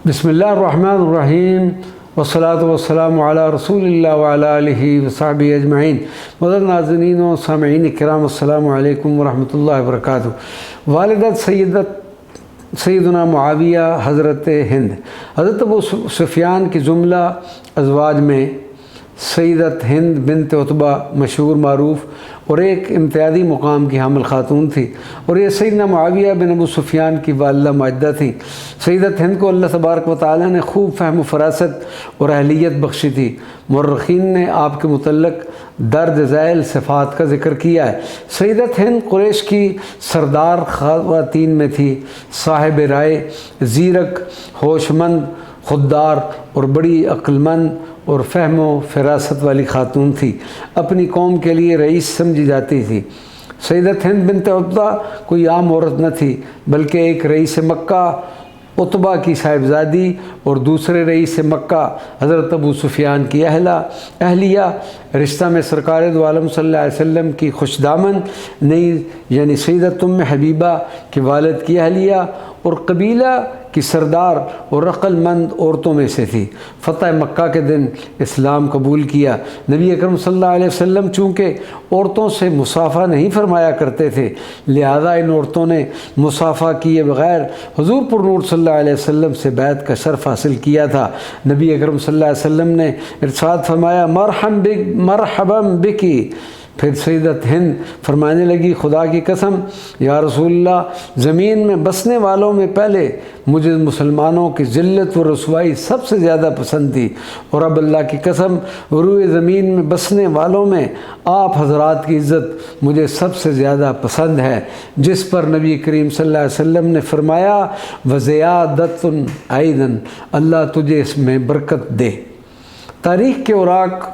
بسم اللہ الرحمن الرحیم والصلاة والسلام علی رسول اللہ وعلی آلہ وصحبہ اجمعین۔ معزز ناظرین و سامعین کرام، السلام علیکم ورحمۃ اللہ وبرکاتہ۔ والدت سیدنا معاویہ حضرت ہند، حضرت ابو سفیان کی جملہ ازواج میں سیدت ہند بنت عتبہ مشہور معروف اور ایک امتیازی مقام کی حامل خاتون تھی، اور یہ سیدنا معاویہ بن ابو سفیان کی والدہ ماجدہ تھیں۔ سیدت ہند کو اللہ تبارک و تعالیٰ نے خوب فہم و فراست اور اہلیت بخشی تھی۔ مورخین نے آپ کے متعلق درج ذیل صفات کا ذکر کیا ہے۔ سیدت ہند قریش کی سردار خواتین میں تھی، صاحب رائے، زیرک، ہوش مند، خوددار اور بڑی عقل مند اور فہم و فراست والی خاتون تھی۔ اپنی قوم کے لیے رئیس سمجھی جاتی تھی۔ سیدت ہند بنت عتبہ کوئی عام عورت نہ تھی، بلکہ ایک رئیس مکہ عتبہ کی صاحبزادی اور دوسرے رئیس مکہ حضرت ابو سفیان کی اہلیہ، رشتہ میں سرکار دو عالم صلی اللہ علیہ وسلم کی خوش دامن نئی یعنی سیدت ام حبیبہ کے والد کی اہلیہ اور قبیلہ کی سردار اور عقل مند عورتوں میں سے تھی۔ فتح مکہ کے دن اسلام قبول کیا۔ نبی اکرم صلی اللہ علیہ وسلم چونکہ عورتوں سے مصافحہ نہیں فرمایا کرتے تھے، لہذا ان عورتوں نے مصافحہ کیے بغیر حضور پر نور صلی اللہ علیہ وسلم سے بیعت کا شرف حاصل کیا تھا۔ نبی اکرم صلی اللہ علیہ وسلم نے ارشاد فرمایا، مرحبا بکی۔ پھر سیدت ہند فرمانے لگی، خدا کی قسم یا رسول اللہ، زمین میں بسنے والوں میں پہلے مجھے مسلمانوں کی ذلت و رسوائی سب سے زیادہ پسند تھی، اور اب اللہ کی قسم روئے زمین میں بسنے والوں میں آپ حضرات کی عزت مجھے سب سے زیادہ پسند ہے، جس پر نبی کریم صلی اللہ علیہ وسلم نے فرمایا، وزیادۃ ایضاً، اللہ تجھے اس میں برکت دے۔ تاریخ کے اوراق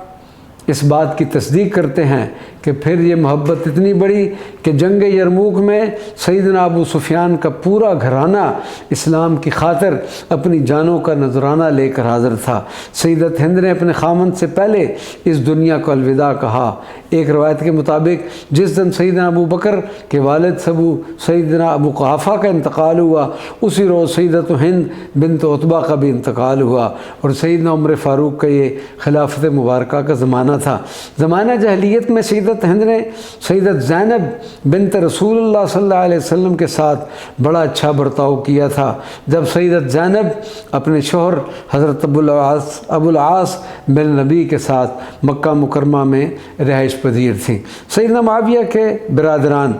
اس بات کی تصدیق کرتے ہیں کہ پھر یہ محبت اتنی بڑی کہ جنگ یرموک میں سیدنا ابو سفیان کا پورا گھرانہ اسلام کی خاطر اپنی جانوں کا نذرانہ لے کر حاضر تھا۔ سیدت ہند نے اپنے خامند سے پہلے اس دنیا کو الوداع کہا۔ ایک روایت کے مطابق جس دن سیدنا ابو بکر کے والد سیدنا ابو قحافہ کا انتقال ہوا، اسی روز سیدت ہند بنت عتبہ کا بھی انتقال ہوا، اور سیدنا عمر فاروق کا یہ خلافت مبارکہ کا زمانہ تھا۔ زمانہ جاہلیت میں سیدت ہند نے سیدت زینب بنت رسول اللہ صلی اللہ علیہ وسلم کے ساتھ بڑا اچھا برتاؤ کیا تھا۔ جب سیدت زینب اپنے شوہر حضرت ابو العاص بن نبی کے ساتھ مکہ مکرمہ میں رہائش پذیر تھیں۔ سیدنا معاویہ کے برادران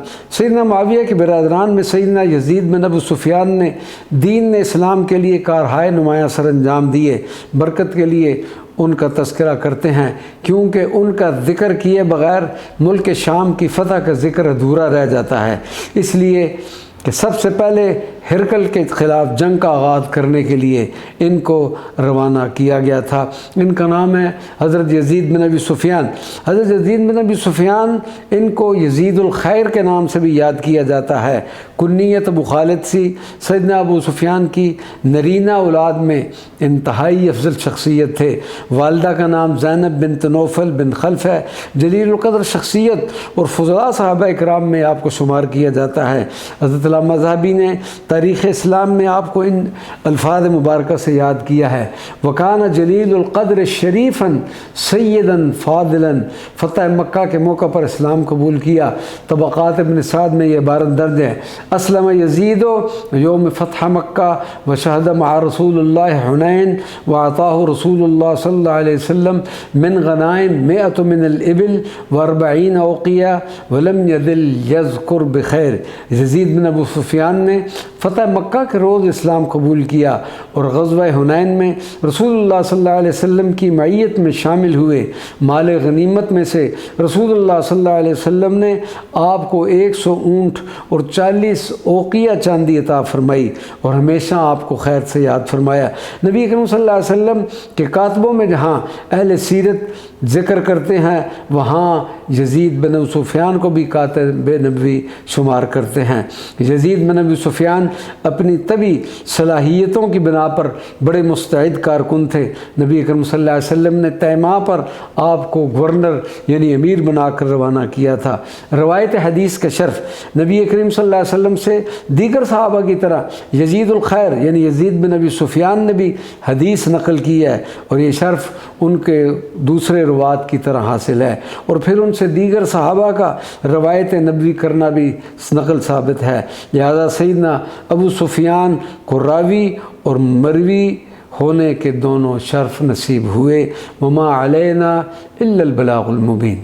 میں سیدنا یزید بن ابو سفیان نے دین نے اسلام کے لیے کارہائے نمایاں سر انجام دیے۔ برکت کے لیے ان کا تذکرہ کرتے ہیں، کیونکہ ان کا ذکر کیے بغیر ملک شام کی فتح کا ذکر ادھورا رہ جاتا ہے، اس لیے کہ سب سے پہلے ہرقل کے خلاف جنگ کا آغاز کرنے کے لیے ان کو روانہ کیا گیا تھا۔ ان کا نام ہے حضرت یزید بن ابی سفیان۔ حضرت یزید بن ابی سفیان، ان کو یزید الخیر کے نام سے بھی یاد کیا جاتا ہے۔ کنیت ابو خالد سی، سیدنا ابو سفیان کی نرینہ اولاد میں انتہائی افضل شخصیت تھے۔ والدہ کا نام زینب بنت نوفل بن خلف ہے۔ جلیل القدر شخصیت اور فضلاء صحابہ اکرام میں آپ کو شمار کیا جاتا ہے۔ حضرت علامہ ذہبی نے تاریخ اسلام میں آپ کو ان الفاظ مبارکہ سے یاد کیا ہے، وَكَانَ جلیل القدر شریفاً سیداً فاضلاً۔ فتح مکہ کے موقع پر اسلام قبول کیا۔ طبقات ابن سعد میں یہ عبارت درج ہے، اسلم یزید یوم فتح مکہ وشہد مع رسول اللہ حنین وعطاہ رسول اللہ صلی اللہ علیہ وسلم من غنائم 100 من الابل و40 اوقیہ ولم یذل یذکر بخیر۔ یزید بن ابو سفیان نے فتح مکہ کے روز اسلام قبول کیا اور غزوہ حنین میں رسول اللہ صلی اللہ علیہ وسلم کی معیت میں شامل ہوئے۔ مال غنیمت میں سے رسول اللہ صلی اللہ علیہ وسلم نے آپ کو 100 اونٹ اور 40 اوقیہ چاندی عطا فرمائی اور ہمیشہ آپ کو خیر سے یاد فرمایا۔ نبی اکرم صلی اللہ علیہ وسلم کے کاتبوں میں جہاں اہل سیرت ذکر کرتے ہیں، وہاں یزید بن ابو سفیان کو بھی کاتب نبوی شمار کرتے ہیں۔ یزید بن ابو سفیان اپنی طبی صلاحیتوں کی بنا پر بڑے مستعد کارکن تھے۔ نبی اکرم صلی اللہ علیہ وسلم نے طے ماہ پر آپ کو گورنر یعنی امیر بنا کر روانہ کیا تھا۔ روایت حدیث کا شرف نبی کریم صلی اللہ علیہ وسلم سے دیگر صحابہ کی طرح یزید الخیر یعنی یزید بن ابی سفیان نے بھی حدیث نقل کی ہے، اور یہ شرف ان کے دوسرے روات کی طرح حاصل ہے، اور پھر ان سے دیگر صحابہ کا روایت نبوی کرنا بھی نقل ثابت ہے۔ لہذا سیدنا ابو سفیان کو راوی اور مروی ہونے کے دونوں شرف نصیب ہوئے۔ وما علینا الا البلاغ المبین۔